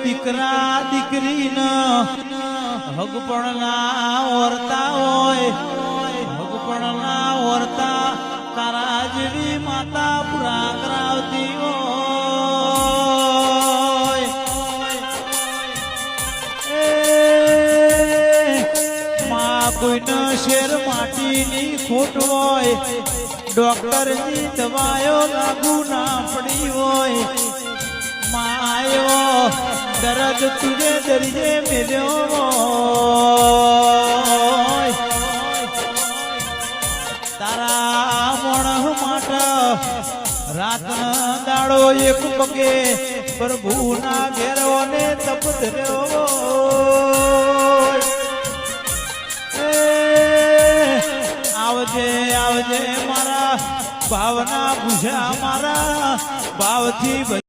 દીકરા દીકરીના હગ પણ ના ઓરતા હોય, હગ પણ ના ઓરતા તારા જેવી માતા પૂરા કરાવતી હોય. માં કોઈનો શેર માટીની ખોટ હોય, ડોક્ટરની દવાયો લાગુ ના પડી હોય, માયો દર્દ તુજે દરિયે મેલ્યો તારા મોણ માટે રાત દાડો એક પગે પ્રભુના ઘેરોને તપ ધર્યો. આવજે આવજે મારા ભાવના ભૂજા મારા ભાવથી